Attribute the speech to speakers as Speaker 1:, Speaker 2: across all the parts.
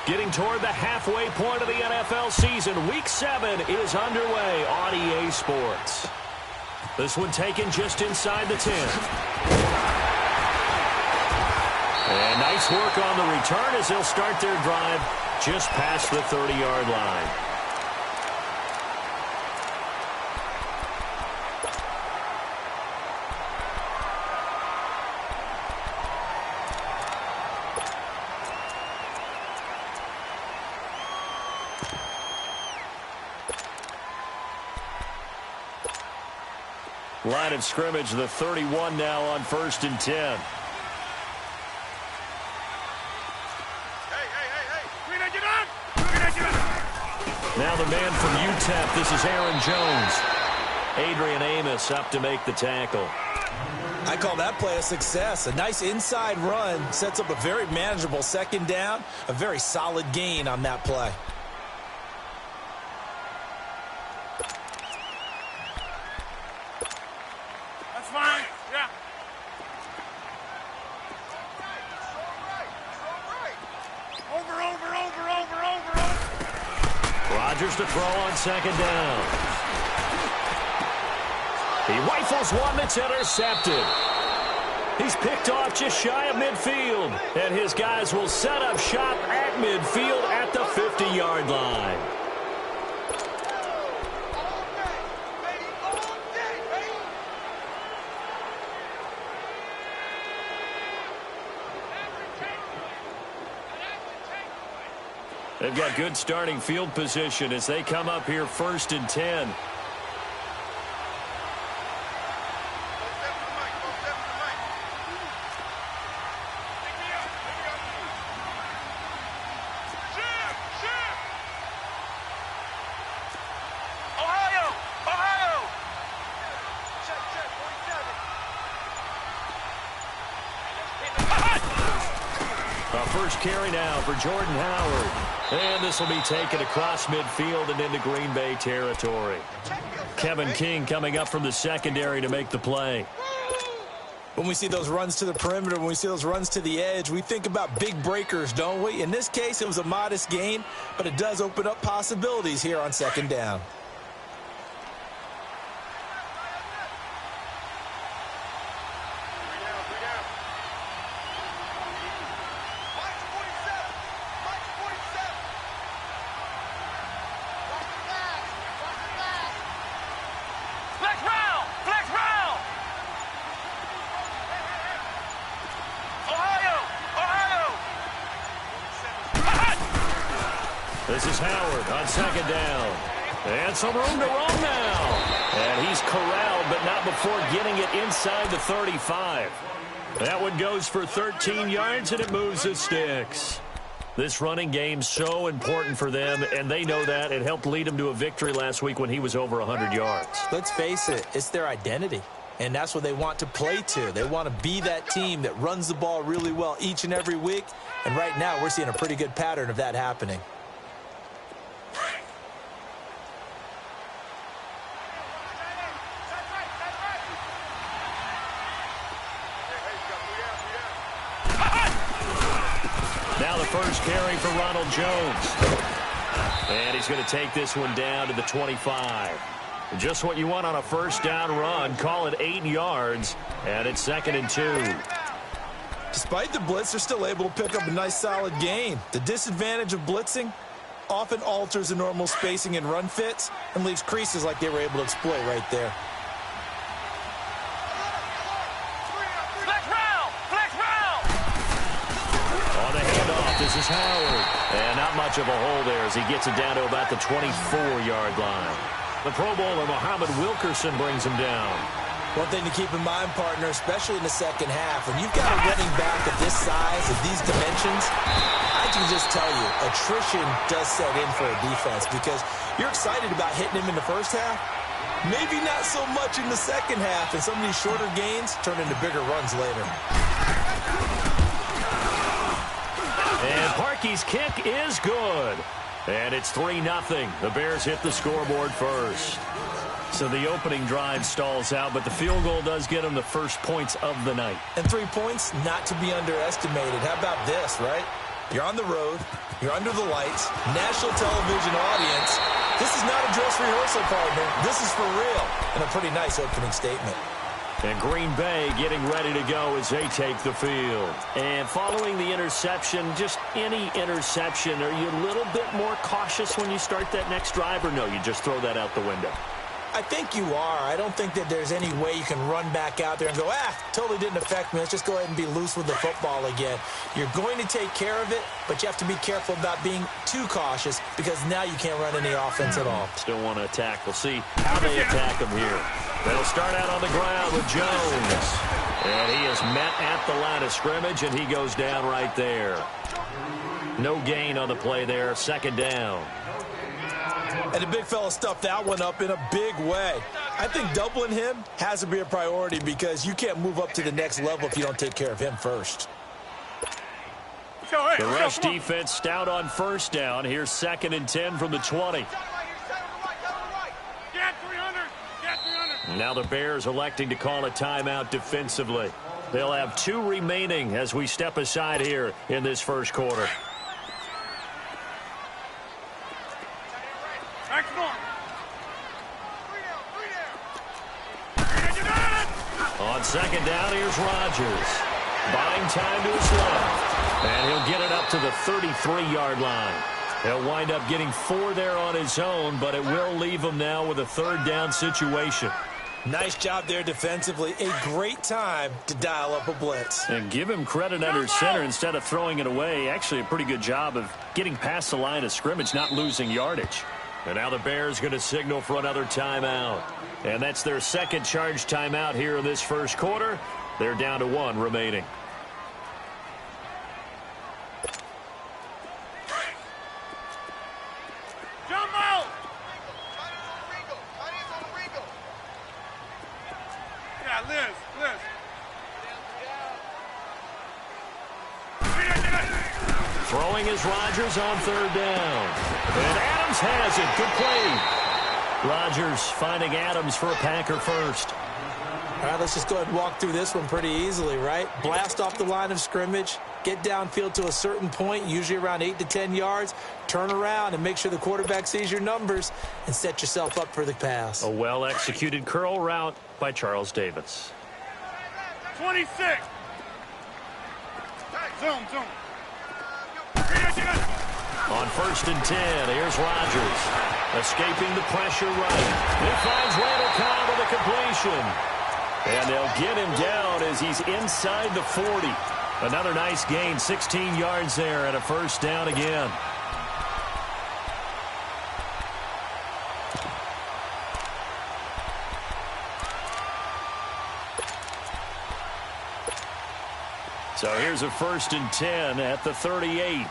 Speaker 1: Getting toward the halfway point of the NFL season. Week 7 is underway on EA Sports. This one taken just inside the 10. And nice work on the return as they'll start their drive just past the 30-yard line. Line of scrimmage, the 31 now on 1st and 10. Now the man from UTEP, this is Aaron Jones. Adrian Amos up to make the tackle.
Speaker 2: I call that play a success. A nice inside run sets up a very manageable second down. A very solid gain on that play.
Speaker 3: That's fine. Yeah. Over.
Speaker 1: Rodgers to throw on second down. He rifles one that's intercepted. He's picked off just shy of midfield. And his guys will set up shop at midfield at the 50-yard line. They've got good starting field position as they come up here 1st and 10. First carry now for Jordan Howard. And this will be taken across midfield and into Green Bay territory. Kevin King coming up from the secondary to make the play.
Speaker 2: When we see those runs to the perimeter, when we see those runs to the edge, we think about big breakers, don't we? In this case, it was a modest gain, but it does open up possibilities here on second down.
Speaker 1: This is Howard on second down. And some room to run now. And he's corralled, but not before getting it inside the 35. That one goes for 13 yards, and it moves the sticks. This running game's so important for them, and they know that. It helped lead them to a victory last week when he was over 100 yards.
Speaker 2: Let's face it, it's their identity. And that's what they want to play to. They want to be that team that runs the ball really well each and every week. And right now, we're seeing a pretty good pattern of that happening.
Speaker 1: Now the first carry for Ronald Jones. And he's going to take this one down to the 25. Just what you want on a first down run. Call it 8 yards, and it's 2nd and 2.
Speaker 2: Despite the blitz, they're still able to pick up a nice solid gain. The disadvantage of blitzing often alters the normal spacing and run fits and leaves creases like they were able to exploit right there.
Speaker 1: On the handoff, this is Howard. And not much of a hole there as he gets it down to about the 24-yard line. The Pro Bowler, Muhammad Wilkerson, brings him down.
Speaker 2: One thing to keep in mind, partner, especially in the second half, when you've got a running back of this size, of these dimensions, I can just tell you, attrition does set in for a defense because you're excited about hitting him in the first half. Maybe not so much in the second half, and some of these shorter gains turn into bigger runs later.
Speaker 1: And Parkey's kick is good. And it's 3-0. The Bears hit the scoreboard first. So the opening drive stalls out, but the field goal does get them the first points of the night.
Speaker 2: And 3 points, not to be underestimated. How about this, right? You're on the road. You're under the lights. National television audience. This is not a dress rehearsal, partner. This is for real. And a pretty nice opening statement.
Speaker 1: And Green Bay getting ready to go as they take the field. And following the interception, just any interception, are you a little bit more cautious when you start that next drive, or no, you just throw that out the window?
Speaker 2: I think you are. I don't think that there's any way you can run back out there and go, totally didn't affect me. Let's just go ahead and be loose with the football again. You're going to take care of it, but you have to be careful about being too cautious because now you can't run any offense at all.
Speaker 1: Still want to attack. We'll see how they attack them here. They'll start out on the ground with Jones. And he is met at the line of scrimmage, and he goes down right there. No gain on the play there. Second down.
Speaker 2: And the big fella stuffed that one up in a big way. I think doubling him has to be a priority because you can't move up to the next level if you don't take care of him first.
Speaker 1: The rush defense stout on first down. Here's 2nd and 10 from the 20. Now the Bears electing to call a timeout defensively. They'll have 2 remaining as we step aside here in this first quarter. On second down, here's Rodgers. Buying time to his left. And he'll get it up to the 33-yard line. He'll wind up getting 4 there on his own, but it will leave him now with a 3rd down situation.
Speaker 2: Nice job there defensively. A great time to dial up a blitz.
Speaker 1: And give him credit under center instead of throwing it away. Actually, a pretty good job of getting past the line of scrimmage, not losing yardage. And now the Bears going to signal for another timeout. And that's their 2nd charge timeout here in this first quarter. They're down to 1 remaining. Throwing is Rodgers on 3rd down. And Adams has it. Complete. Rodgers finding Adams for a Packer first.
Speaker 2: All right, let's just go ahead and walk through this one pretty easily, right? Blast off the line of scrimmage, get downfield to a certain point, usually around 8 to 10 yards, turn around and make sure the quarterback sees your numbers and set yourself up for the pass.
Speaker 1: A well-executed curl route by Charles Davis.
Speaker 3: 26. Zoom.
Speaker 1: On 1st and 10, here's Rodgers. Escaping the pressure right. He finds Randall Cobb with a completion. And they'll get him down as he's inside the 40. Another nice gain, 16 yards there and a 1st down again. So here's a 1st and 10 at the 38.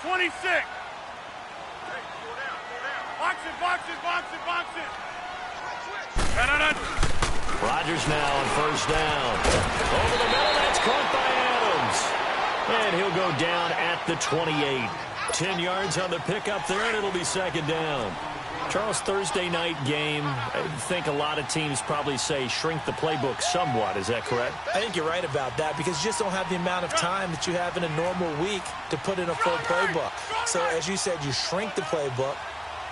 Speaker 3: 26. Box it.
Speaker 1: Rodgers now on 1st down. Over the middle, that's caught by Adams. And he'll go down at the 28. 10 yards on the pickup there, and it'll be 2nd down. Charles, Thursday night game, I think a lot of teams probably say shrink the playbook somewhat. Is that correct?
Speaker 2: I think you're right about that because you just don't have the amount of time that you have in a normal week to put in a full playbook. So as you said, you shrink the playbook,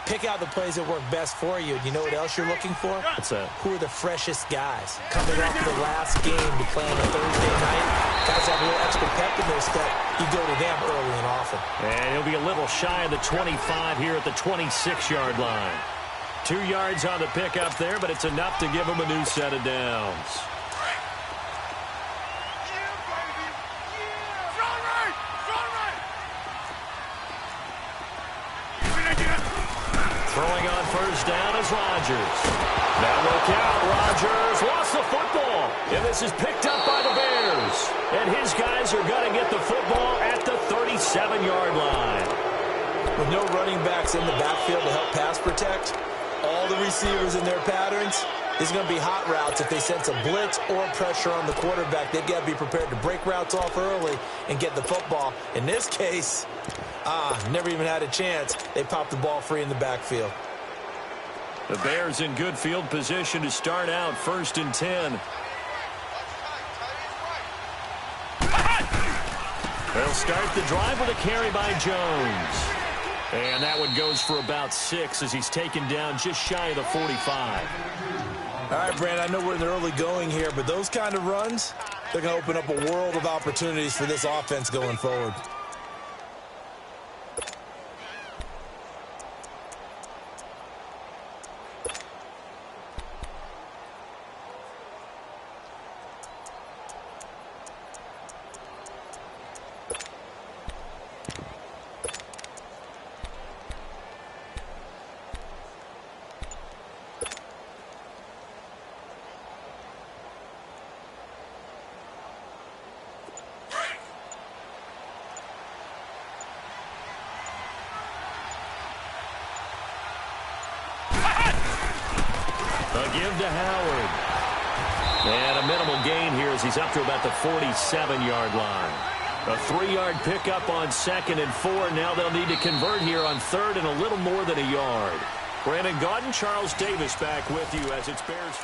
Speaker 2: pick out the plays that work best for you. And you know what else you're looking for?
Speaker 1: What's that?
Speaker 2: Who are the freshest guys coming off the last game to play on a Thursday night? Guys have a little extra pep in their step. You go to them early and often.
Speaker 1: And he'll be a little shy of the 25 here at the 26-yard line. 2 yards on the pickup there, but it's enough to give him a new set of downs. Throwing on 1st down is Rodgers. Now look out, Rodgers lost the football. And this is picked up by the Bears. And his guys are going to get the football at the 37-yard line.
Speaker 2: With no running backs in the backfield to help pass protect, all the receivers in their patterns, this is going to be hot routes. If they sense a blitz or pressure on the quarterback, they've got to be prepared to break routes off early and get the football. In this case, never even had a chance. They popped the ball free in the backfield.
Speaker 1: The Bears in good field position to start out 1st and 10. They'll start the drive with a carry by Jones. And that one goes for about 6 as he's taken down just shy of the 45.
Speaker 2: All right, Brand, I know we're in the early going here, but those kind of runs, they're going to open up a world of opportunities for this offense going forward.
Speaker 1: Give to Howard. And a minimal gain here as he's up to about the 47-yard line. A 3-yard pickup on 2nd and 4. Now they'll need to convert here on 3rd and a little more than a yard. Brandon Gaudin, Charles Davis back with you as it's Bears.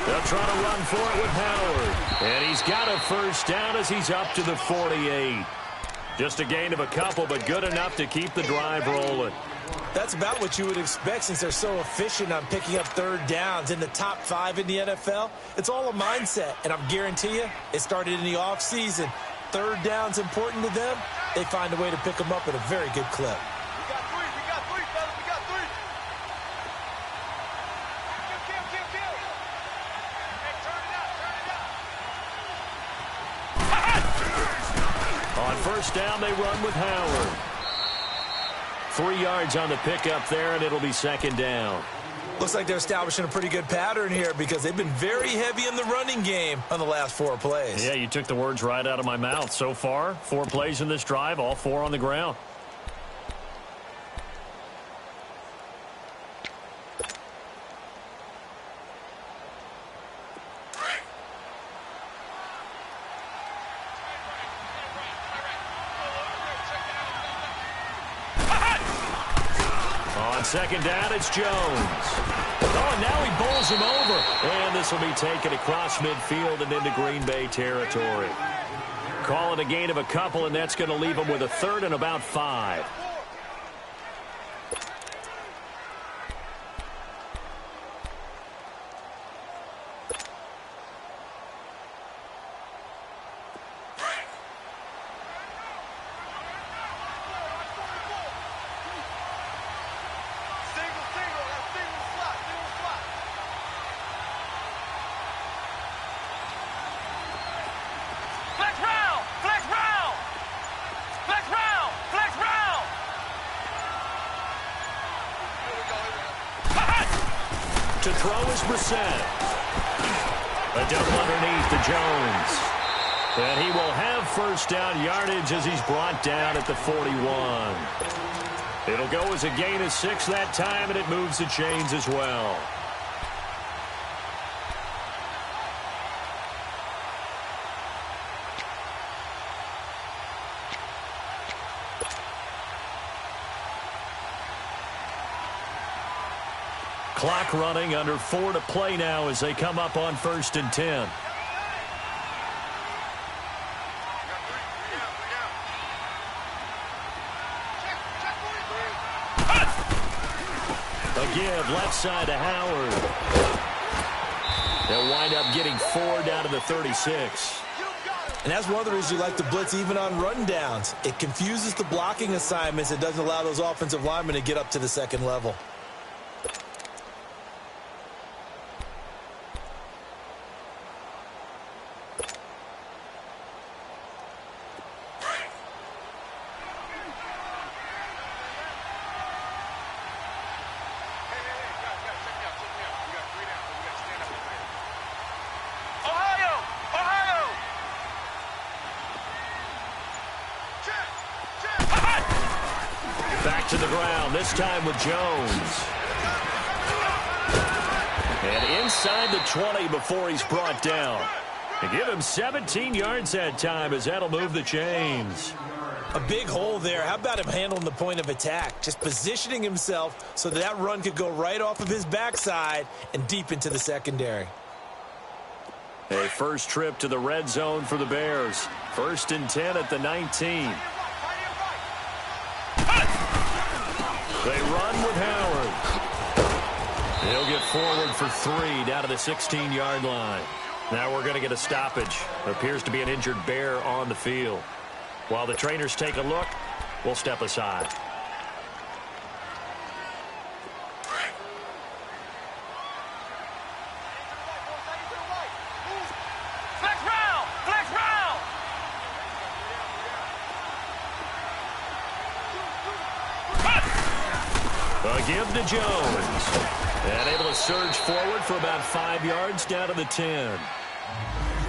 Speaker 1: They'll try to run for it with Howard. And he's got a first down as he's up to the 48. Just a gain of a couple, but good enough to keep the drive rolling.
Speaker 2: That's about what you would expect since they're so efficient on picking up 3rd downs in the top 5 in the NFL. It's all a mindset, and I guarantee you it started in the offseason. 3rd down's important to them. They find a way to pick them up at a very good clip.
Speaker 1: On first down, they run with Howard. 3 yards on the pickup there, and it'll be 2nd down.
Speaker 2: Looks like they're establishing a pretty good pattern here because they've been very heavy in the running game on the last 4 plays.
Speaker 1: Yeah, you took the words right out of my mouth. So far, 4 plays in this drive, all 4 on the ground. On 2nd down, it's Jones. Oh, and now he bowls him over. And this will be taken across midfield and into Green Bay territory. Call it a gain of a couple, and that's going to leave him with a 3rd and about 5. To throw is Brissett. A double underneath to Jones. And he will have first down yardage as he's brought down at the 41. It'll go as a gain of 6 that time, and it moves the chains as well. Clock running, under 4 to play now as they come up on 1st and 10. A give left side to Howard. They'll wind up getting 4 down to the 36.
Speaker 2: And that's one of the reasons you like to blitz even on rundowns. It confuses the blocking assignments. It doesn't allow those offensive linemen to get up to the 2nd level.
Speaker 1: to the ground, this time with Jones. And inside the 20 before he's brought down. And give him 17 yards that time as that'll move the chains.
Speaker 2: A big hole there. How about him handling the point of attack? Just positioning himself so that run could go right off of his backside and deep into the secondary.
Speaker 1: A first trip to the red zone for the Bears. 1st and 10 at the 19. They run with Howard. He'll get forward for 3 down to the 16-yard line. Now we're going to get a stoppage. Appears to be an injured Bear on the field. While the trainers take a look, we'll step aside. A give to Jones. And able to surge forward for about 5 yards down to the 10.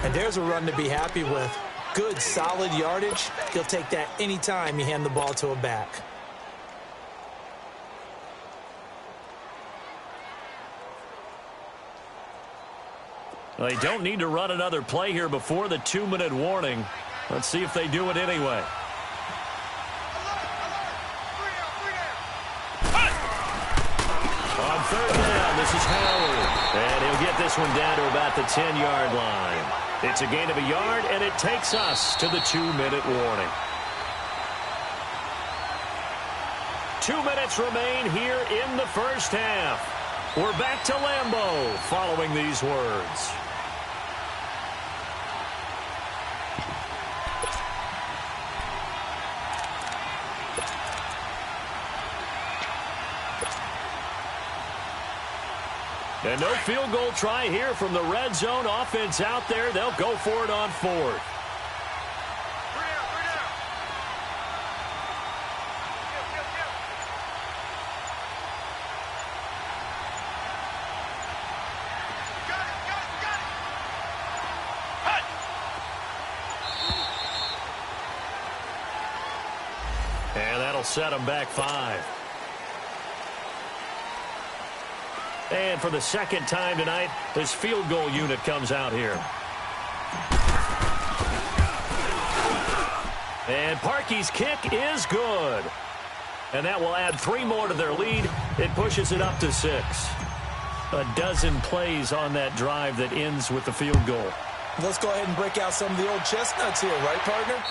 Speaker 2: And there's a run to be happy with. Good, solid yardage. He'll take that anytime you hand the ball to a back.
Speaker 1: Well, they don't need to run another play here before the 2-minute warning. Let's see if they do it anyway. On 3rd down, this is Howard. And he'll get this one down to about the 10-yard line. It's a gain of a yard, and it takes us to the 2-minute warning. 2 minutes remain here in the first half. We're back to Lambeau following these words. And no field goal try here from the red zone offense out there. They'll go for it on 4th. And that'll set them back 5. And for the second time tonight, this field goal unit comes out here. And Parkey's kick is good. And that will add 3 more to their lead. It pushes it up to 6. A dozen plays on that drive that ends with the field goal.
Speaker 2: Let's go ahead and break out some of the old chestnuts here, right, partner?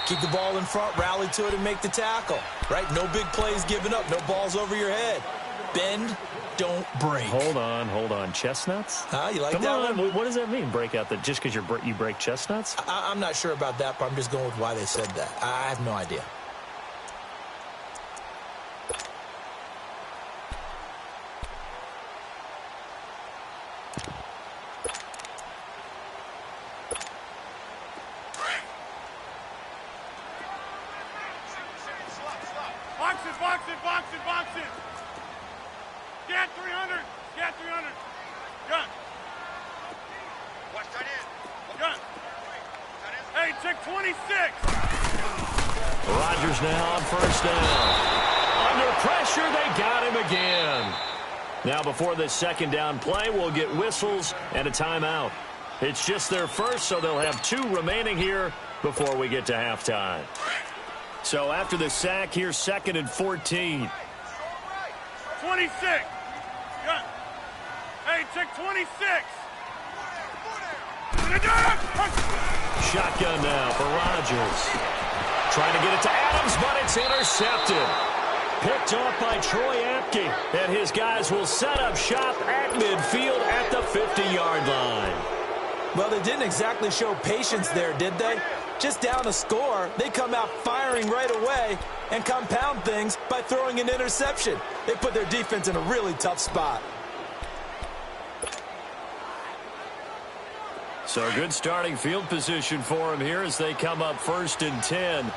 Speaker 2: Keep the ball in front, rally to it, and make the tackle. Right? No big plays given up, no balls over your head. Bend, don't break.
Speaker 1: Hold on. Chestnuts?
Speaker 2: You like
Speaker 1: Come
Speaker 2: that
Speaker 1: on.
Speaker 2: one?
Speaker 1: What does that mean, break out? Just because you break chestnuts?
Speaker 2: I'm not sure about that, but I'm just going with why they said that. I have no idea.
Speaker 3: Boxes. Scat 300. Scat 300. Gun. Watch that in. Gun. Hey, check 26.
Speaker 1: Rodgers now on 1st down. Under pressure, they got him again. Now before this 2nd down play, we'll get whistles and a timeout. It's just their first, so they'll have 2 remaining here before we get to halftime. So after the sack, here's 2nd and 14.
Speaker 3: 26. Gun. Hey, check 26.
Speaker 1: Shotgun now for Rodgers. Trying to get it to Adams, but it's intercepted. Picked off by Troy Apke. And his guys will set up shop at midfield at the 50-yard line.
Speaker 2: Well, they didn't exactly show patience there, did they? Just down a score, they come out firing right away and compound things by throwing an interception. They put their defense in a really tough spot.
Speaker 1: So good starting field position for them here as they come up 1st and 10.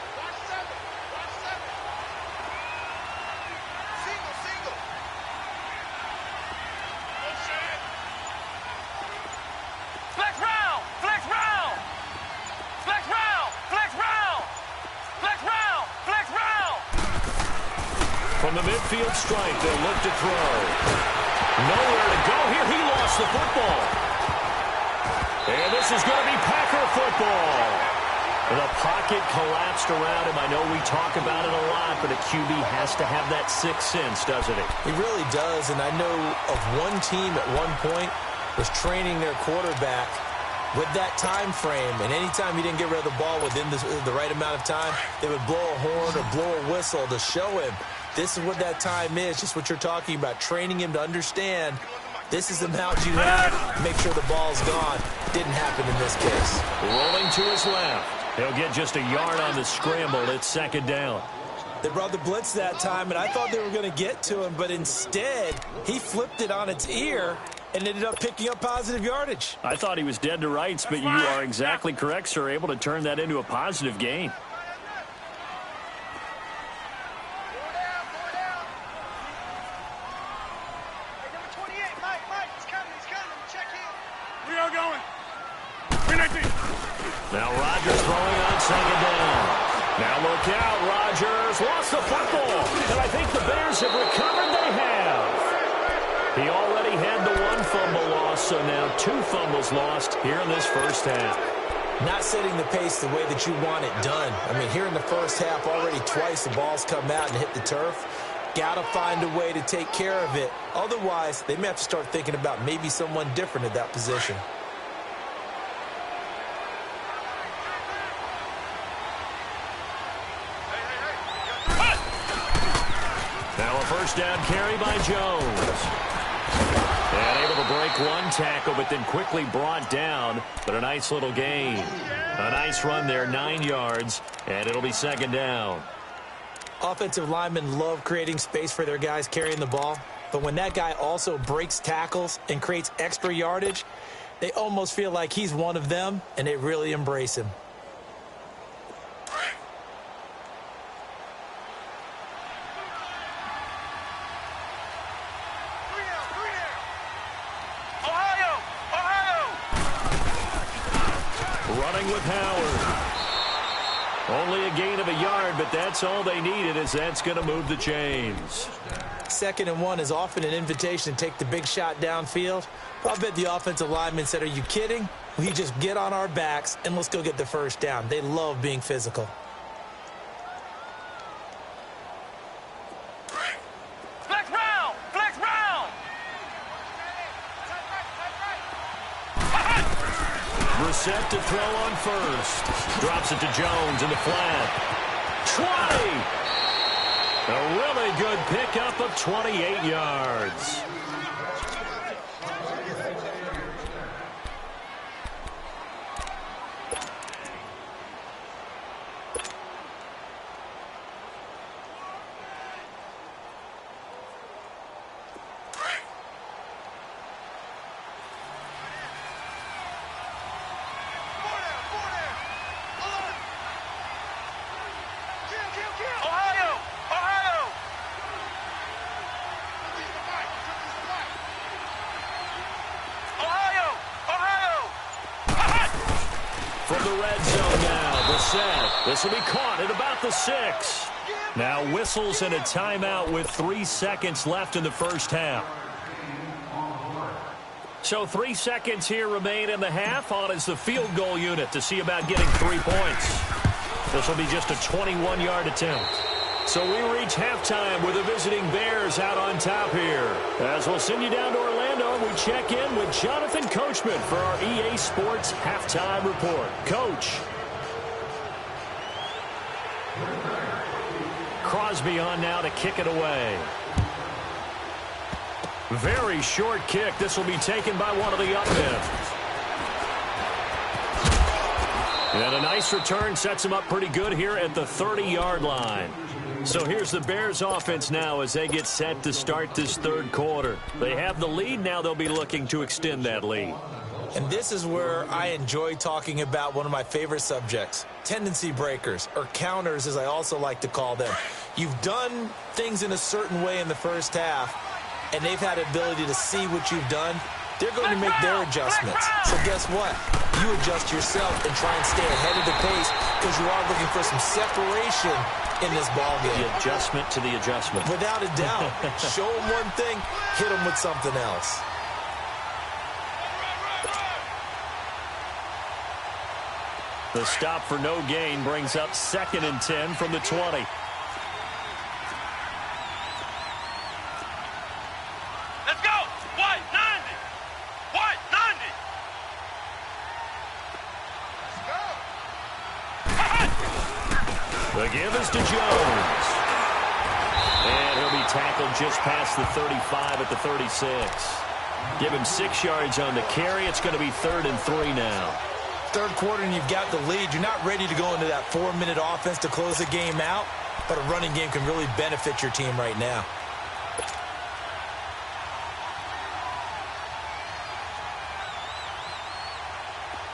Speaker 1: From the midfield stripe, they'll look to throw. Nowhere to go here. He lost the football. And this is going to be Packer football. The pocket collapsed around him. I know we talk about it a lot, but a QB has to have that sixth sense, doesn't he?
Speaker 2: He really does, and I know of one team at one point was training their quarterback with that time frame, and anytime he didn't get rid of the ball within the right amount of time, they would blow a horn or blow a whistle to show him this is what that time is, just what you're talking about, training him to understand this is the amount you have, make sure the ball's gone. Didn't happen in this case.
Speaker 1: Rolling to his left. He'll get just a yard on the scramble. It's second down.
Speaker 2: They brought the blitz that time, and I thought they were going to get to him, but instead, he flipped it on its ear and ended up picking up positive yardage.
Speaker 1: I thought he was dead to rights, but you are exactly correct, sir, able to turn that into a positive gain. Now Rodgers throwing on second down. Now look out, Rodgers lost the football. And I think the Bears have recovered. They have. He already had the one fumble loss, so now two fumbles lost here in this first half.
Speaker 2: Not setting the pace the way that you want it done. I mean, here in the first half, already twice the ball's come out and hit the turf. Got to find a way to take care of it. Otherwise, they may have to start thinking about maybe someone different at that position.
Speaker 1: First down carry by Jones. And able to break one tackle, but then quickly brought down. But a nice little gain. A nice run there, 9 yards, and it'll be second down.
Speaker 2: Offensive linemen love creating space for their guys carrying the ball. But when that guy also breaks tackles and creates extra yardage, they almost feel like he's one of them, and they really embrace him.
Speaker 1: With Howard. Only a gain of a yard, but that's all they needed, as that's going to move the chains.
Speaker 2: 2nd and 1 is often an invitation to take the big shot downfield. I'll bet the offensive lineman said, are you kidding? We just get on our backs and let's go get the first down. They love being physical.
Speaker 1: Set to throw on first. Drops it to Jones in the flat. 20! A really good pickup of 28 yards. From the red zone now, Brissett. This will be caught at about the 6. Now whistles and a timeout with 3 seconds left in the first half. So 3 seconds here remain in the half. On is the field goal unit to see about getting 3 points. This will be just a 21-yard attempt. So we reach halftime with the visiting Bears out on top here. As we'll send you down to Orlando, we check in with Jonathan Coachman for our EA Sports Halftime Report. Coach. Crosby on now to kick it away. Very short kick. This will be taken by one of the up men. And a nice return sets him up pretty good here at the 30-yard line. So here's the Bears offense now as they get set to start this third quarter. They have the lead. Now they'll be looking to extend that lead.
Speaker 2: And this is where I enjoy talking about one of my favorite subjects, tendency breakers, or counters as I also like to call them. You've done things in a certain way in the first half, and they've had the ability to see what you've done. They're going to make their adjustments. So guess what? you adjust yourself and try and stay ahead of the pace because you are looking for some separation in this ball game.
Speaker 1: The adjustment to the adjustment.
Speaker 2: Without a doubt. Show them one thing, hit them with something else.
Speaker 1: The stop for no gain brings up 2nd and 10 from the 20.
Speaker 3: Let's go. White 90. White 90.
Speaker 1: The give is to Jones. And he'll be tackled just past the 35 at the 36. Give him 6 yards on the carry. It's going to be 3rd and 3 now.
Speaker 2: Third quarter and you've got the lead. You're not ready to go into that 4-minute offense to close the game out, but a running game can really benefit your team right now.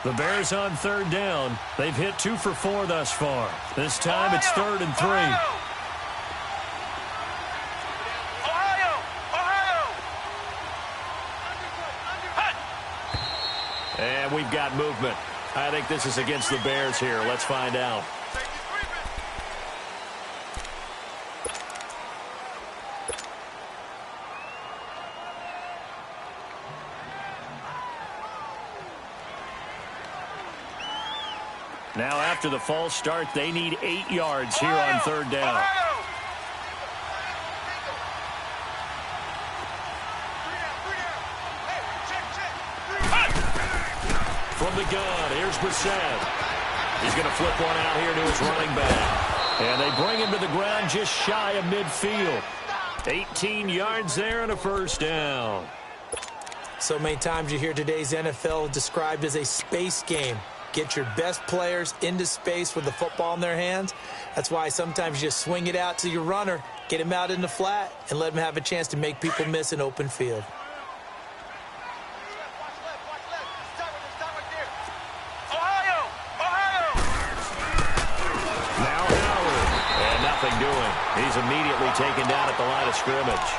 Speaker 1: The Bears on 3rd down. They've hit 2 for 4 thus far. This time it's 3rd and 3. And we've got movement. I think this is against the Bears here. Let's find out. Now after the false start, they need 8 yards here on 3rd down. From the gun, here's Brissett. He's going to flip one out here to his running back. And they bring him to the ground just shy of midfield. 18 yards there and a 1st down.
Speaker 2: So many times you hear today's NFL described as a space game. Get your best players into space with the football in their hands. That's why sometimes you just swing it out to your runner, get him out in the flat, and let him have a chance to make people miss an open field.
Speaker 1: He's immediately taken down at the line of scrimmage.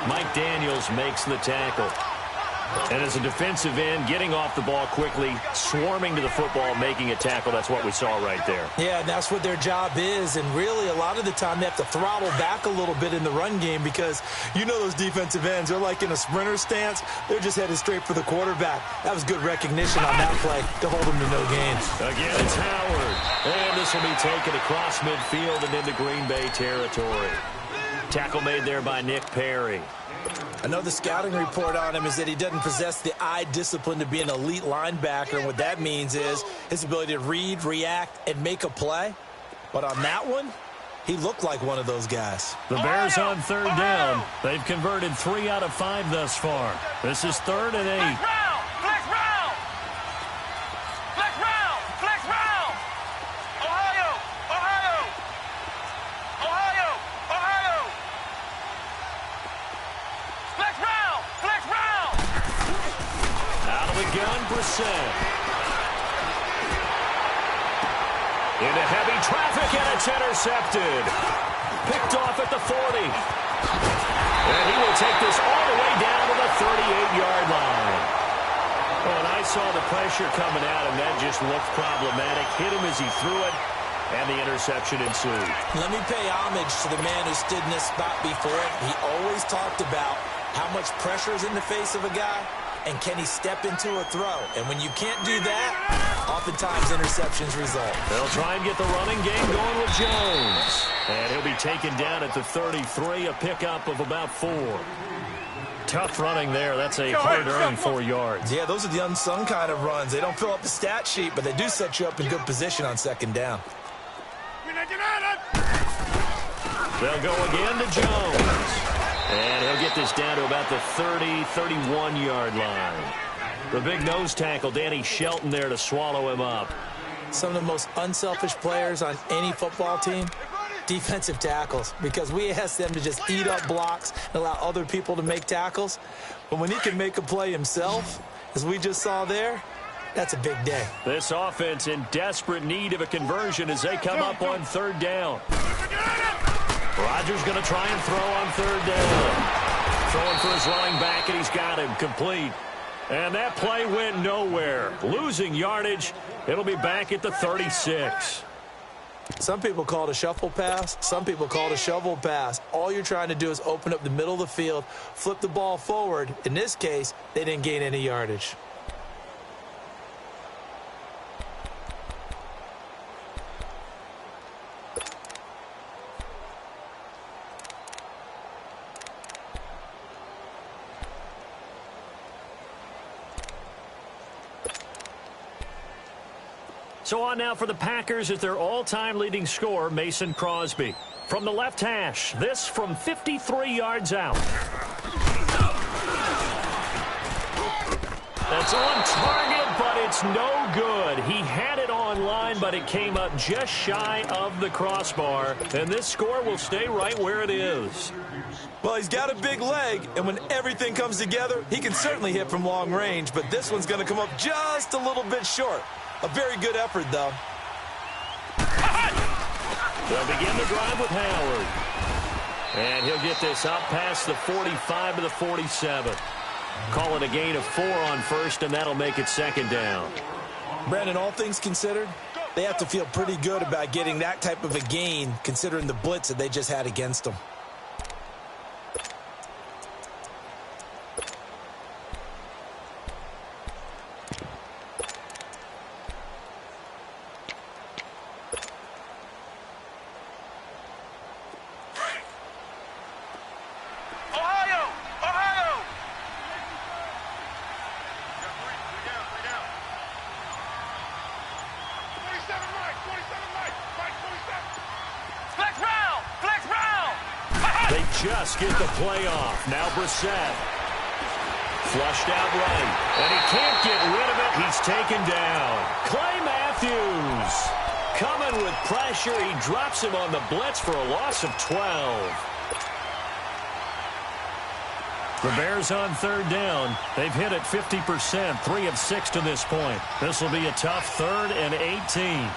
Speaker 1: Mike Daniels makes the tackle. And as a defensive end, getting off the ball quickly, swarming to the football, making a tackle, that's what we saw right there.
Speaker 2: Yeah, and that's what their job is. And really, a lot of the time, they have to throttle back a little bit in the run game because you know those defensive ends, they're like in a sprinter stance. They're just headed straight for the quarterback. That was good recognition on that play to hold them to no gain.
Speaker 1: Again, it's Howard. And this will be taken across midfield and into Green Bay territory. Tackle made there by Nick Perry.
Speaker 2: Another scouting report on him is that he doesn't possess the eye discipline to be an elite linebacker. And what that means is his ability to read, react, and make a play. But on that one, he looked like one of those guys.
Speaker 1: The Bears on 3rd down. They've converted 3 out of 5 thus far. This is 3rd and 8. Brissett. Into heavy traffic, and it's intercepted. Picked off at the 40. And he will take this all the way down to the 38-yard line. Oh, and I saw the pressure coming at him. That just looked problematic. Hit him as he threw it, and the interception ensued.
Speaker 2: Let me pay homage to the man who stood in this spot before. He always talked about how much pressure is in the face of a guy. And can he step into a throw? And when you can't do that, oftentimes interceptions result.
Speaker 1: They'll try and get the running game going with Jones. And he'll be taken down at the 33, a pickup of about 4. Tough running there. That's a hard-earned 4 yards.
Speaker 2: Yeah, those are the unsung kind of runs. They don't fill up the stat sheet, but they do set you up in good position on 2nd down.
Speaker 1: They'll go again to Jones. And he'll get this down to about the 30, 31-yard line. The big nose tackle, Danny Shelton, there to swallow him up.
Speaker 2: Some of the most unselfish players on any football team, defensive tackles, because we ask them to just eat up blocks and allow other people to make tackles. But when he can make a play himself, as we just saw there, that's a big day.
Speaker 1: This offense in desperate need of a conversion as they come up on 3rd down. Rodgers going to try and throw on 3rd down. Throwing for his running back, and he's got him complete. And that play went nowhere. Losing yardage. It'll be back at the 36.
Speaker 2: Some people call it a shuffle pass. Some people call it a shovel pass. All you're trying to do is open up the middle of the field, flip the ball forward. In this case, they didn't gain any yardage.
Speaker 1: So on now for the Packers is their all-time leading scorer, Mason Crosby. From the left hash, this from 53 yards out. That's on target, but it's no good. He had it on line, but it came up just shy of the crossbar. And this score will stay right where it is.
Speaker 2: Well, he's got a big leg, and when everything comes together, he can certainly hit from long range, but this one's going to come up just a little bit short. A very good effort, though.
Speaker 1: They'll begin the drive with Howard. And he'll get this up past the 45 to the 47. Call it a gain of 4 on first, and that'll make it second down.
Speaker 2: Brandon, all things considered, they have to feel pretty good about getting that type of a gain, considering the blitz that they just had against them.
Speaker 1: Just get the play off. Now Brissett. Flushed out right. And he can't get rid of it. He's taken down. Clay Matthews coming with pressure. He drops him on the blitz for a loss of 12. The Bears on third down. They've hit it 50%, 3 of 6 to this point. This will be a tough 3rd and 18.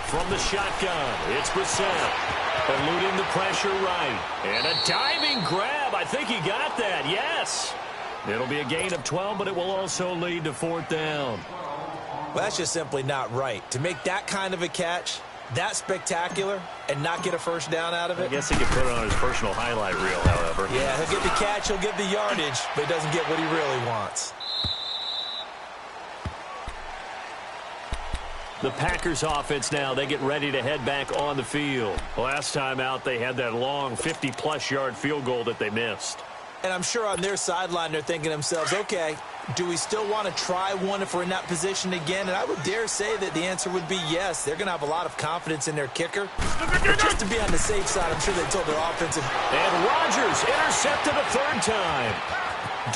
Speaker 1: From the shotgun, it's Brissett. Eluding the pressure right. And a diving grab. I think he got that. Yes. It'll be a gain of 12, but it will also lead to 4th down.
Speaker 2: Well, that's just simply not right. To make that kind of a catch, that spectacular, and not get a first down out of it.
Speaker 1: I guess he could put it on his personal highlight reel, however.
Speaker 2: Yeah, he'll get the catch, he'll get the yardage, but he doesn't get what he really wants.
Speaker 1: The Packers offense now, they get ready to head back on the field. Last time out, they had that long 50-plus yard field goal that they missed.
Speaker 2: And I'm sure on their sideline they're thinking to themselves, okay, do we still want to try one if we're in that position again? And I would dare say that the answer would be yes. They're going to have a lot of confidence in their kicker. But just to be on the safe side, I'm sure they told their offensive.
Speaker 1: And Rodgers intercepted a 3rd time.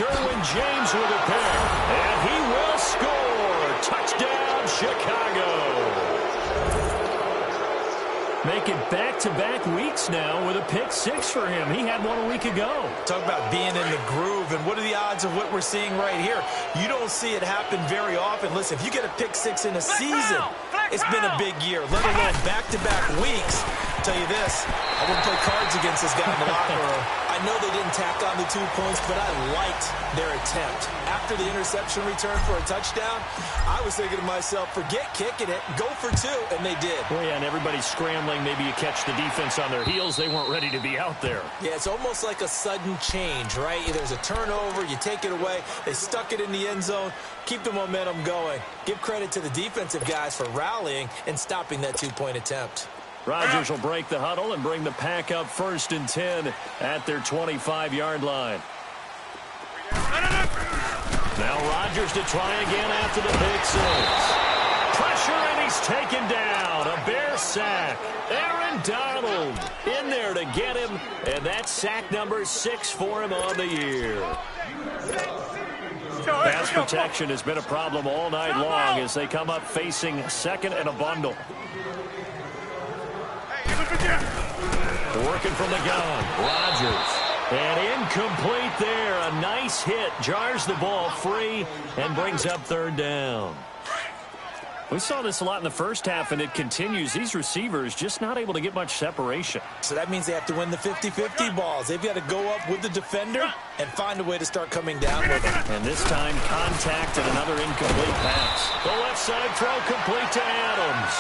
Speaker 1: Derwin James with a pick. And he will score. Touchdown, Chicago. Make it back-to-back weeks now with a pick 6 for him. He had one a week ago.
Speaker 2: Talk about being in the groove, and what are the odds of what we're seeing right here? You don't see it happen very often. Listen, if you get a pick 6 in a season, it's been a big year, let alone back-to-back weeks. I'll tell you this, I wouldn't play cards against this guy in the locker room. I know they didn't tack on the 2 points, but I liked their attempt. After the interception return for a touchdown, I was thinking to myself, forget kicking it, go for 2, and they did.
Speaker 1: Well, yeah, and everybody's scrambling. Maybe you catch the defense on their heels. They weren't ready to be out there.
Speaker 2: Yeah, it's almost like a sudden change, right? There's a turnover, you take it away, they stuck it in the end zone, keep the momentum going. Give credit to the defensive guys for rallying and stopping that 2-point attempt.
Speaker 1: Rodgers will break the huddle and bring the Pack up 1st and 10 at their 25-yard line. Now Rodgers to try again after the pick 6. Pressure, and he's taken down. A Bear sack. Aaron Donald in there to get him, and that's sack number 6 for him on the year. Pass protection has been a problem all night long as they come up facing 2nd and a bundle. Working from the gun, Rodgers. And incomplete there. A nice hit. Jars the ball free and brings up 3rd down. We saw this a lot in the first half, and it continues. These receivers just not able to get much separation.
Speaker 2: So that means they have to win the 50-50 balls. They've got to go up with the defender and find a way to start coming down with them.
Speaker 1: And this time, contact and another incomplete pass. The left side throw complete to Adams.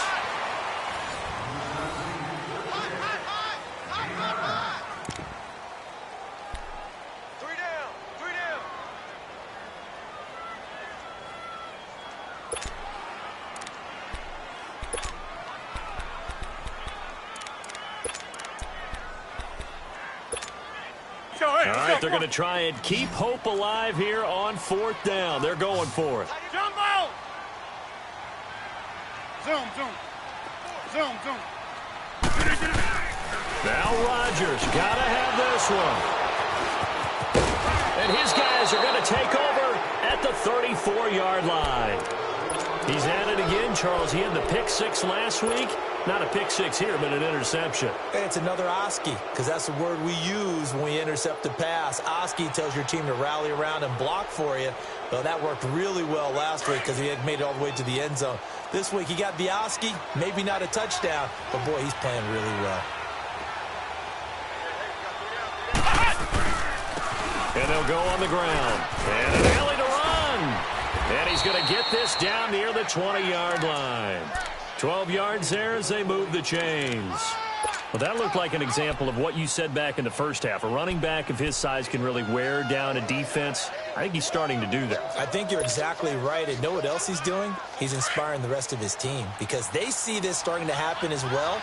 Speaker 1: All right, they're going to try and keep hope alive here on 4th down. They're going for it.
Speaker 3: Jumbo! Zoom, zoom. Zoom, zoom.
Speaker 1: Now Rodgers got to have this one. And his guys are going to take over at the 34-yard line. He's at it again, Charles. He had the pick six last week. Not a pick six here, but an interception.
Speaker 2: Hey, it's another Oski, because that's the word we use when we intercept the pass. Oski tells your team to rally around and block for you. Well, that worked really well last week because he had made it all the way to the end zone. This week he got the Oski, maybe not a touchdown, but boy, he's playing really well.
Speaker 1: And they'll go on the ground. And an alley to run. And he's going to get this down near the 20-yard line. 12 yards there as they move the chains. Well, that looked like an example of what you said back in the first half. A running back of his size can really wear down a defense. I think he's starting to do that.
Speaker 2: I think you're exactly right. And know what else he's doing? He's inspiring the rest of his team because they see this starting to happen as well.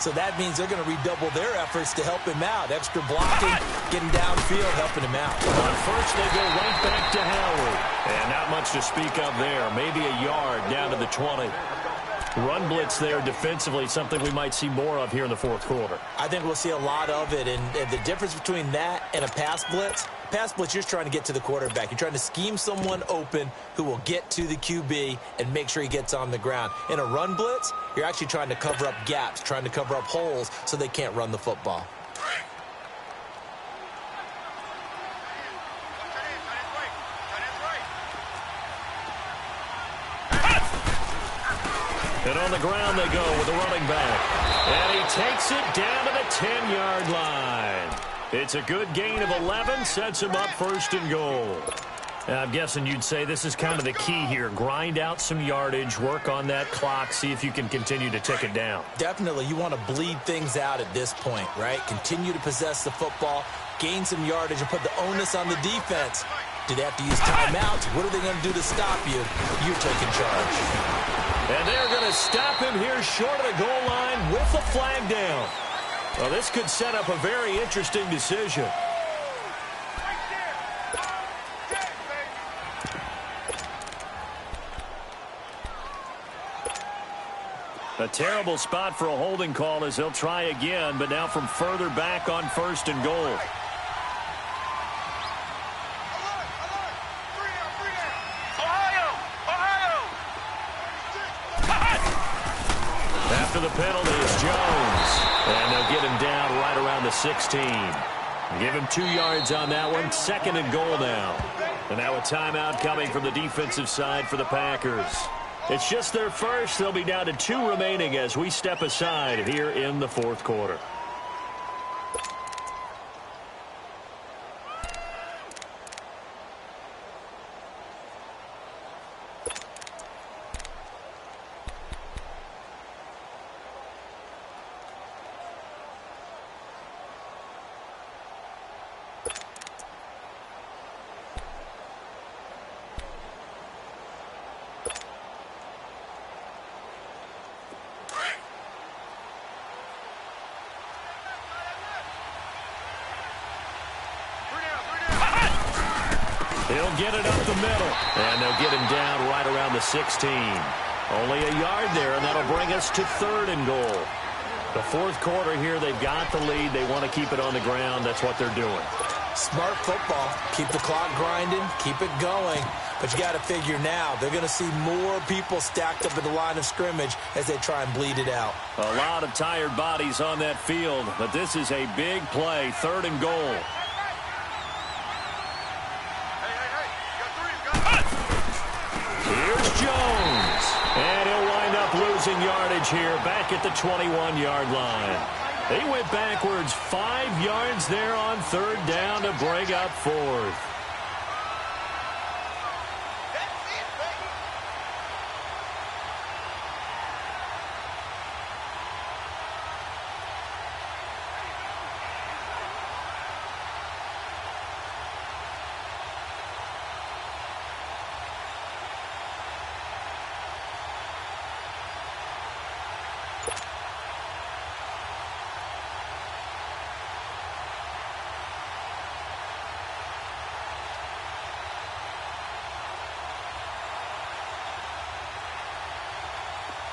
Speaker 2: So that means they're going to redouble their efforts to help him out. Extra blocking, getting downfield, helping him out.
Speaker 1: On first, they go right back to Howard. And not much to speak of there. Maybe a yard down to the 20. Run blitz there defensively, something we might see more of here in the 4th quarter.
Speaker 2: I think we'll see a lot of it, and the difference between that and a pass blitz, you're just trying to get to the quarterback. You're trying to scheme someone open who will get to the QB and make sure he gets on the ground. In a run blitz, you're actually trying to cover up gaps, trying to cover up holes so they can't run the football.
Speaker 1: And on the ground they go with the running back. And he takes it down to the 10-yard line. It's a good gain of 11, sets him up 1st and goal. And I'm guessing you'd say this is kind of the key here. Grind out some yardage, work on that clock, see if you can continue to tick it down.
Speaker 2: Definitely, you want to bleed things out at this point, right? Continue to possess the football, gain some yardage, and put the onus on the defense. Do they have to use timeouts? What are they going to do to stop you? You're taking charge.
Speaker 1: And they're going to stop him here short of the goal line with the flag down. Well, this could set up a very interesting decision. A terrible spot for a holding call as they'll try again, but now from further back on 1st and goal. After the penalty is Jones. And they'll get him down right around the 16. Give him 2 yards on that one. 2nd and goal now. And now a timeout coming from the defensive side for the Packers. It's just their first. They'll be down to 2 remaining as we step aside here in the 4th quarter. He'll get it up the middle. And they'll get him down right around the 16. Only a yard there, and that'll bring us to 3rd and goal. The 4th quarter here, they've got the lead. They want to keep it on the ground. That's what they're doing.
Speaker 2: Smart football. Keep the clock grinding. Keep it going. But you got to figure now, they're going to see more people stacked up at the line of scrimmage as they try and bleed it out.
Speaker 1: A lot of tired bodies on that field, but this is a big play. 3rd and goal. Here's Jones. And he'll yardage here back at the 21-yard line. They went backwards 5 yards there on third down to bring up fourth.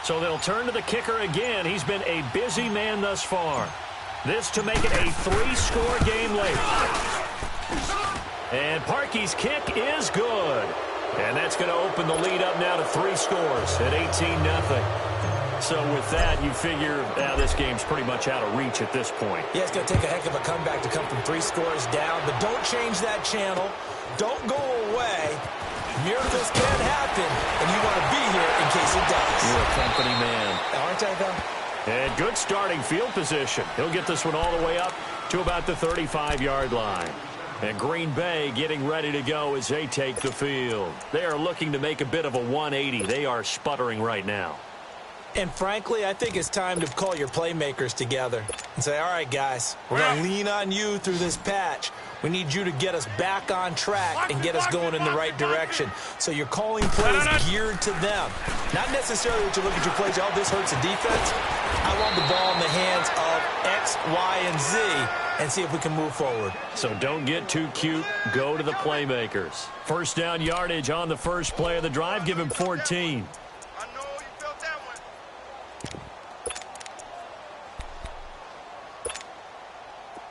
Speaker 1: So they'll turn to the kicker again. He's been a busy man thus far. This to make it a 3-score game late. And Parkey's kick is good. And that's going to open the lead up now to 3 scores at 18-0. So with that, you figure this game's pretty much out of reach at this point.
Speaker 2: Yeah, it's going to take a heck of a comeback to come from 3 scores down. But don't change that channel. Don't go away. Miracles can happen, and you want to be here in case it does.
Speaker 1: You're a company man.
Speaker 2: Aren't I, though?
Speaker 1: And good starting field position. He'll get this one all the way up to about the 35-yard line. And Green Bay getting ready to go as they take the field. They are looking to make a bit of a 180. They are sputtering right now.
Speaker 2: And frankly, I think it's time to call your playmakers together and say, all right, guys, we're going to lean on you through this patch. We need you to get us back on track and get us going in the right direction. So you're calling plays geared to them. Not necessarily that you look at your plays, oh, this hurts the defense. I want the ball in the hands of X, Y, and Z and see if we can move forward.
Speaker 1: So don't get too cute. Go to the playmakers. First down yardage on the first play of the drive. Give him 14.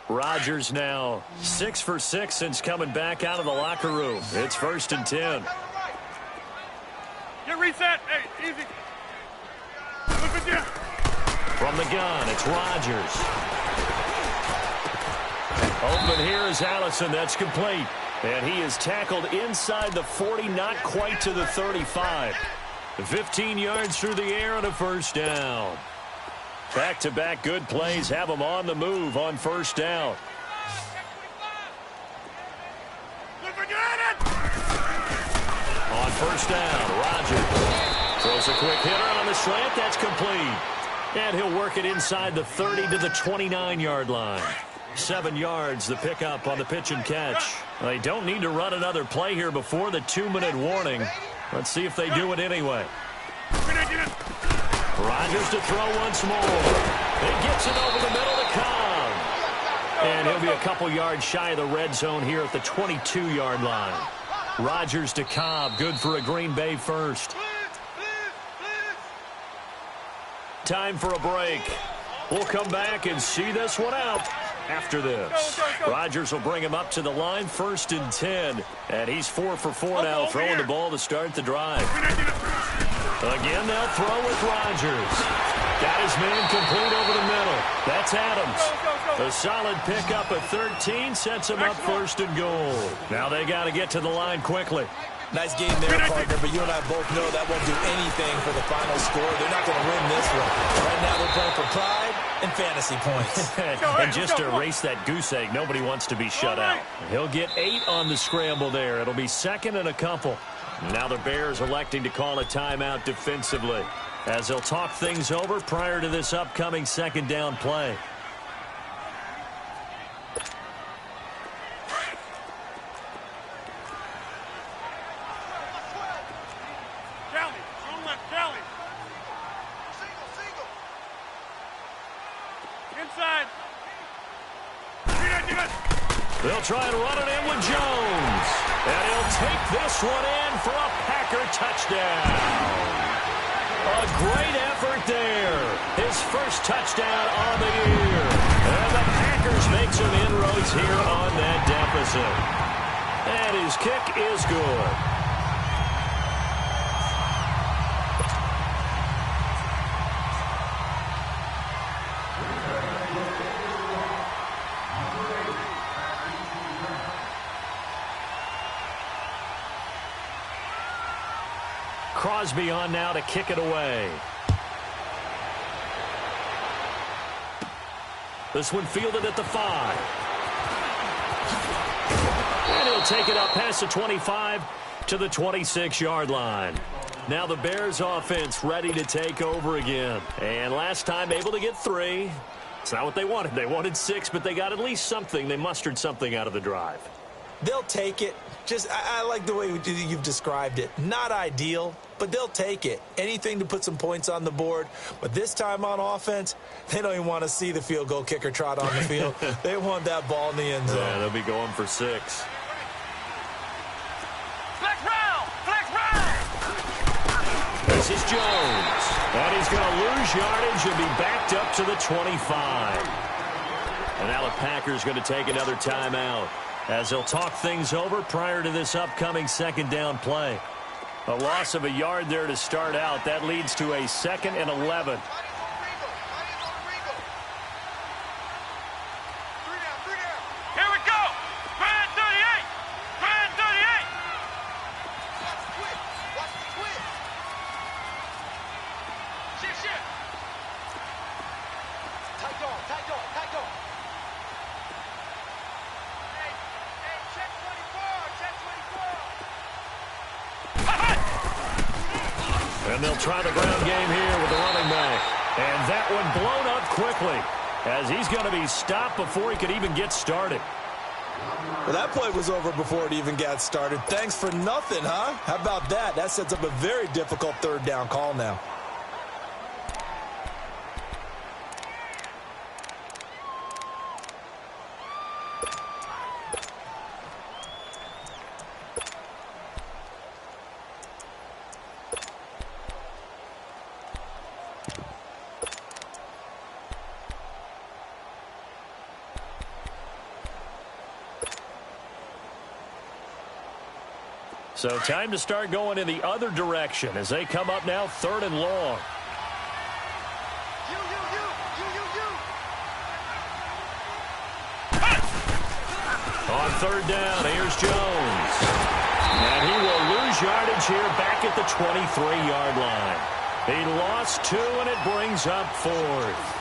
Speaker 1: Rodgers now 6 for 6 since coming back out of the locker room. It's 1st and 10.
Speaker 3: Get reset. Hey, easy. Look at you.
Speaker 1: From the gun, it's Rodgers. Open here is Allison. That's complete. And he is tackled inside the 40, not quite to the 35. 15 yards through the air on a first down. Back-to-back good plays have them on the move on first down. On first down, Rodgers throws a quick hitter on the slant. That's complete. And he'll work it inside the 30 to the 29-yard line. 7 yards, the pickup on the pitch and catch. They don't need to run another play here before the 2-minute warning. Let's see if they do it anyway. Rodgers to throw once more. He gets it over the middle to Cobb. And he'll be a couple yards shy of the red zone here at the 22-yard line. Rodgers to Cobb, good for a Green Bay first. Time for a break. We'll come back and see this one out after this. Rodgers will bring him up to the line, 1st and 10. And he's 4 for 4 now, throwing the ball to start the drive. Again, they'll throw with Rodgers. Got his man complete over the middle. That's Adams. A solid pickup of 13 sets him up 1st and goal. Now they got to get to the line quickly.
Speaker 2: Nice game there, partner, but you and I both know that won't do anything for the final score. They're not going to win this one. Right now they're playing for pride and fantasy points.
Speaker 1: And just to erase that goose egg, nobody wants to be shut out. He'll get 8 on the scramble there. It'll be 2nd and a couple. Now the Bears electing to call a timeout defensively as they'll talk things over prior to this upcoming 2nd down play. They'll try and run it in with Jones. And he'll take this one in for a Packer touchdown. A great effort there. His first touchdown on the year. And the Packers make some inroads here on that deficit. And his kick is good. Crosby on now to kick it away. This one fielded at the 5. And he'll take it up past the 25 to the 26-yard line. Now the Bears offense ready to take over again. And last time able to get 3. It's not what they wanted. They wanted 6, but they got at least something. They mustered something out of the drive.
Speaker 2: They'll take it. I like the way you've described it. Not ideal, but they'll take it. Anything to put some points on the board. But this time on offense, they don't even want to see the field goal kicker trot on the field. They want that ball in the end zone.
Speaker 1: Yeah, they'll be going for 6.
Speaker 3: Flex round! Flex round!
Speaker 1: This is Jones. And he's going to lose yardage and be backed up to the 25. And now the Packers going to take another timeout as they'll talk things over prior to this upcoming second down play. A loss of a yard there to start out. That leads to a 2nd and 11.
Speaker 3: Here we go! Grand 38! Grand 38! Watch the twist! Shift! Tight dog! Hey, check 24!
Speaker 1: And they'll try the ground game here with the running back. And that one blown up quickly as he's going to be stopped before he could even get started.
Speaker 2: Well, that play was over before it even got started. Thanks for nothing, huh? How about that? That sets up a very difficult third down call now.
Speaker 1: So time to start going in the other direction as they come up now 3rd and long. On 3rd down, here's Jones. And he will lose yardage here back at the 23-yard line. He lost 2, and it brings up 4th.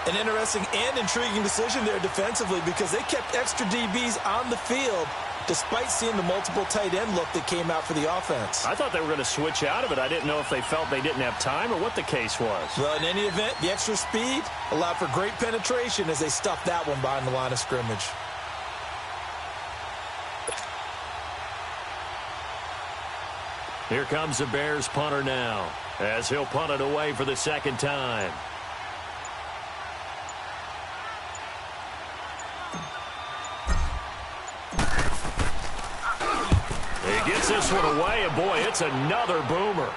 Speaker 2: An interesting and intriguing decision there defensively because they kept extra DBs on the field despite seeing the multiple tight end look that came out for the offense.
Speaker 1: I thought they were going to switch out of it. I didn't know if they felt they didn't have time or what the case was.
Speaker 2: Well, in any event, the extra speed allowed for great penetration as they stuffed that one behind the line of scrimmage.
Speaker 1: Here comes the Bears punter now as he'll punt it away for the 2nd time. Gets this one away, and boy, it's another boomer.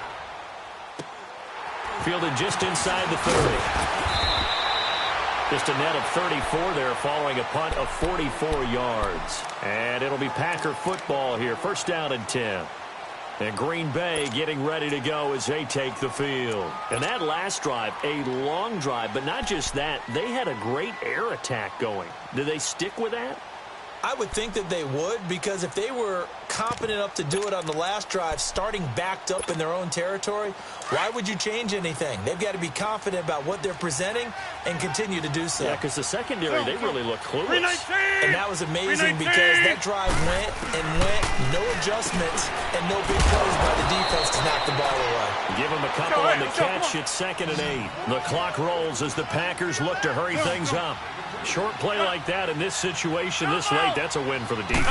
Speaker 1: Fielded just inside the 30. Just a net of 34 there following a punt of 44 yards. And it'll be Packer football here. 1st down and 10. And Green Bay getting ready to go as they take the field. And that last drive, a long drive, but not just that. They had a great air attack going. Do they stick with that?
Speaker 2: I would think that they would, because if they were competent enough to do it on the last drive, starting backed up in their own territory, why would you change anything? They've got to be confident about what they're presenting and continue to do so.
Speaker 1: Yeah, because the secondary, they really look clueless.
Speaker 2: And that was amazing because that drive went and went, no adjustments, and no big plays by the defense to knock the ball away.
Speaker 1: Give them a couple on the catch. It's 2nd and 8. The clock rolls as the Packers look to hurry things up. Short play like that in this situation this late, that's a win for the defense.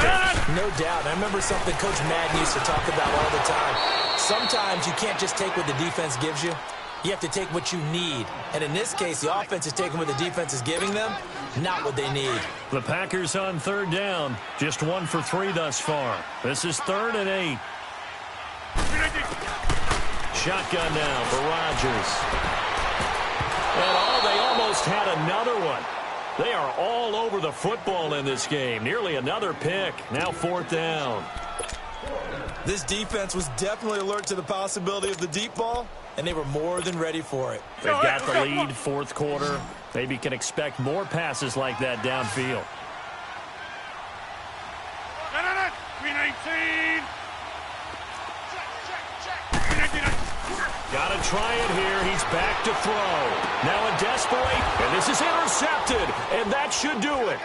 Speaker 2: No doubt. I remember something Coach Madden used to talk about all the time. Sometimes you can't just take what the defense gives you. You have to take what you need. And in this case, the offense is taking what the defense is giving them, not what they need.
Speaker 1: The Packers on 3rd down. Just 1 for 3 thus far. This is 3rd and 8. Shotgun now for Rodgers. And they almost had another one. They are all over the football in this game. Nearly another pick. Now 4th down.
Speaker 2: This defense was definitely alert to the possibility of the deep ball, and they were more than ready for it.
Speaker 1: They've got the lead 4th quarter. Maybe can expect more passes like that downfield.
Speaker 3: 319.
Speaker 1: Got to try it here. He's back to throw. Now in desperation, and this is intercepted, and that should do it.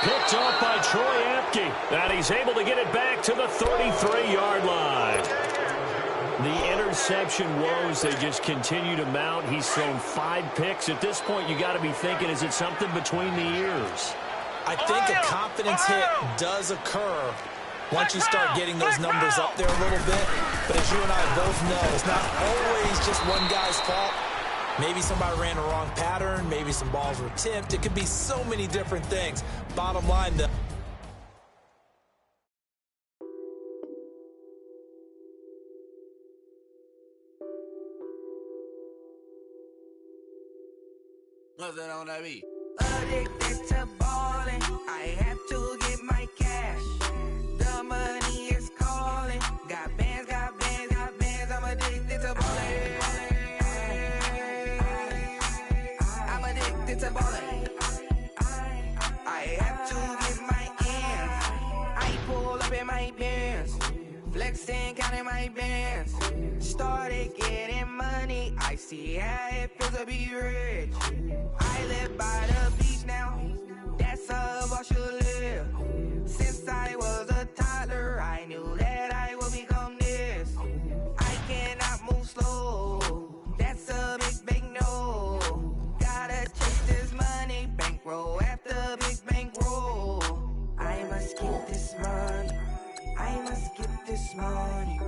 Speaker 1: Picked up by Troy Apke, and he's able to get it back to the 33-yard line. The interception woes, they just continue to mount. He's thrown 5 picks. At this point, you got to be thinking, is it something between the ears?
Speaker 2: I think a confidence hit does occur once you start getting those numbers up there a little bit. But as you and I both know, it's not always just one guy's fault. Maybe somebody ran a wrong pattern. Maybe some balls were tipped. It could be so many different things. Bottom line, though.
Speaker 4: Nothing on that beat.
Speaker 5: Addicted to balling, I have to get my cash. The money is calling. Got bands, got bands, got bands. I'm addicted to balling. I'm addicted to balling. I have to get my ends. I pull up in my bands, flexing, counting my bands. Started getting money. I see how it feels to be rich. I live by the beach now. That's how I should live. Since I was a toddler, I knew that I would become this. I cannot move slow. That's a big no. Gotta chase this money, bankroll after big bankroll. I must get this money. I must get this money.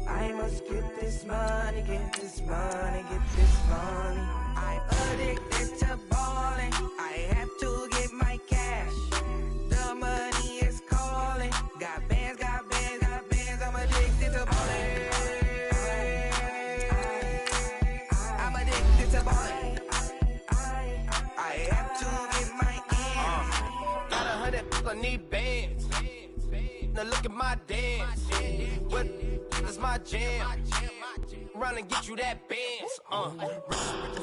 Speaker 5: I must get this money, get this money, get this money. I'm addicted to balling. I have to get my cash. The money is calling. Got bands, got bands, got bands. I'm addicted to balling. I'm addicted to balling. I have to get my ends.
Speaker 4: Got 100, I need bands. Now look at my dance. What is my jam? Run and get you that bands.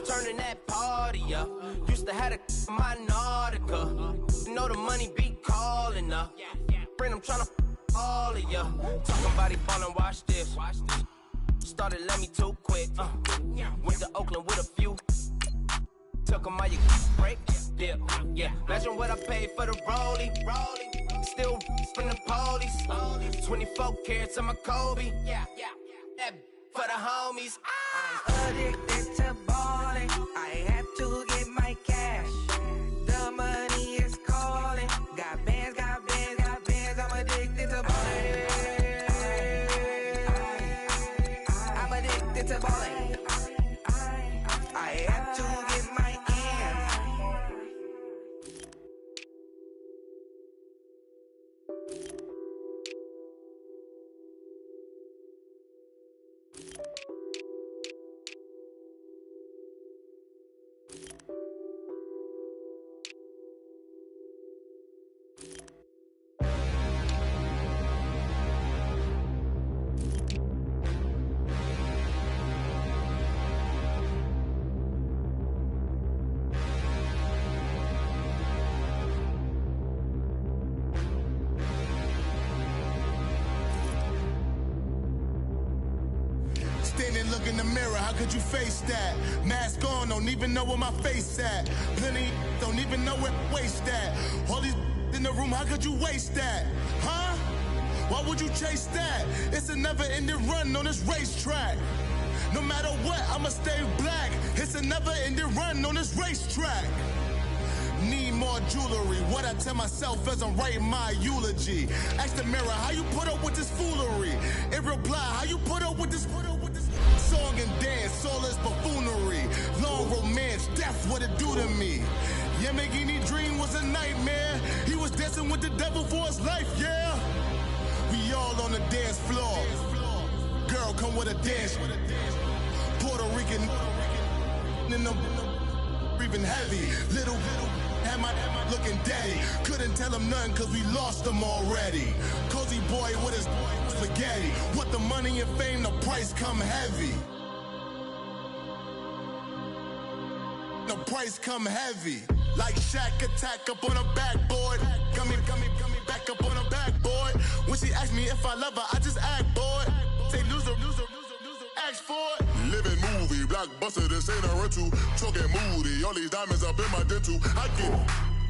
Speaker 4: Turning that party up. Used to have a my Nautica. Know the money be calling up. Bring them tryna all of ya. Talking about he ballin', watch this. Started let me too quick. Went to Oakland with a few. Took 'em all you break. Dip. Yeah. Imagine what I paid for the rollie. Still from the police. 24 carats on my Kobe. Yeah. That for the homies.
Speaker 5: I'm addicted to balling. I have to get my cash. The money is calling. Got bands, got bands, got bands. I'm addicted to balling. I'm addicted to balling. I have to get my ends.
Speaker 6: Standing, look in the mirror, how could you face that? Mask on, don't even know where my face at. Plenty, don't even know where waste at. All these in the room, how could you waste that? Huh? Why would you chase that? It's a never-ending run on this racetrack. No matter what, I'ma stay black. It's a never-ending run on this racetrack. Need more jewelry. What I tell myself as I'm writing my eulogy. Ask the mirror, how you put up with this foolery? It reply, how you put up with this song and dance, all this buffoonery. Long romance, death, what it do to me? Yamagini dream was a nightmare. He was dancing with the devil for his life, yeah. We all on the dance floor. Girl, come with a dance. Puerto Rican in the breathing heavy. Little had my looking daddy. Couldn't tell him nothing cause we lost him already. Cozy boy with his spaghetti. With the money and fame, the price come heavy. The price come heavy. Like Shaq attack up on a backboard. Gummy, back up on a backboard. When she asked me if I love her, I just act bored. Say loser, ask for it. Living, move blockbuster, this ain't a rental. Talking moody, all these diamonds up in my dental. I get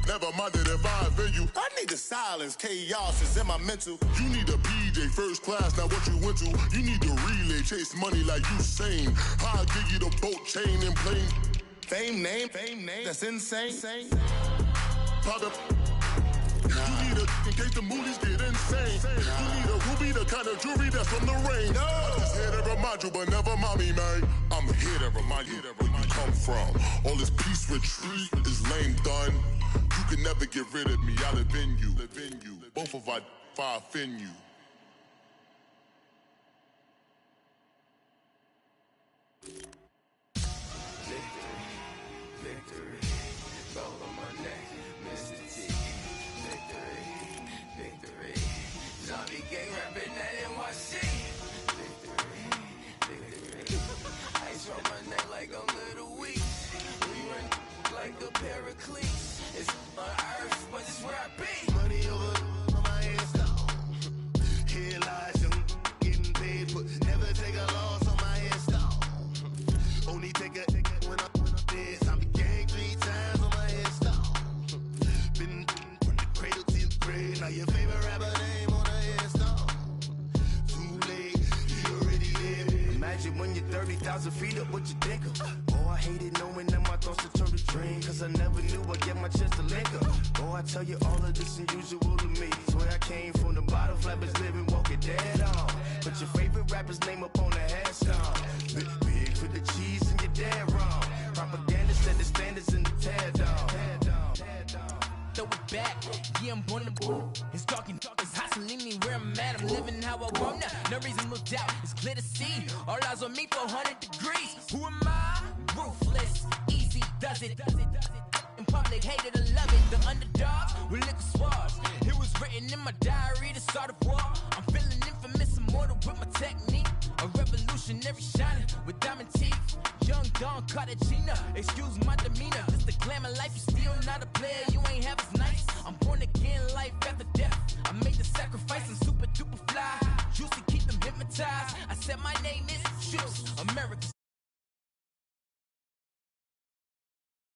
Speaker 6: never minded if I offend you. I need the silence, chaos is in my mental. You need a PJ first class, not what you went to. You need the relay, chase money like you sane. I'll give you the boat chain and plane. Fame name, that's insane. Pop up. You need a in case the movies get insane. You need a ruby, the kind of jewelry that's from the rain. I'm just here to remind you, but never mind me, man. I'm here to remind you where you come from. All this peace retreat is lame done. You can never get rid of me. I live in you. Both of our offend you.
Speaker 4: Victory, gold on my neck, Mr. T. Victory, zombie gang rapping that NYC. Victory, ice on my neck like a little weak. We run like a paraclete. It's on earth, but it's where I be.
Speaker 6: Money over on my head stone. Here lies young, getting paid, but never take a loss on my head stone. Only take a when I'm dead. I'm gang 3 times on my head stone. Been from the cradle to the grave. Now your favorite rapper name on a headstone. Too late, you already there.
Speaker 4: Imagine when you're 30,000 feet up, what you think of? Oh, I hated knowing that my thoughts would turn to dream. Cause I never knew I'd get my chance to link up. Oh, I tell you all of this unusual to me. Swear I came from the bottom, flappers living, walking dead on. Put your favorite rapper's name up on the headstone. Big for the cheese and you're dead wrong. Propaganda set the standards in the tear down. Throw it back, yeah, I'm born to it's talking, it's hustling me where I'm at. I'm living how I want now. No reason to look out, it's clear to see. All eyes on me for 100 degrees. Who am I? Ruthless, easy, does it. In public, hated or love it. The underdogs with liquor swabs. It was written in my diary to start a war. I'm feeling infamous, immortal with my technique. A revolutionary shining with diamond teeth. Young Don Cartagena, excuse my demeanor. This the glamour life, you still not a player. You ain't half as nice. I'm born again, life after death. I made the sacrifice, I'm super duper fly. Used to keep them hypnotized. I said my name is Shoes, America's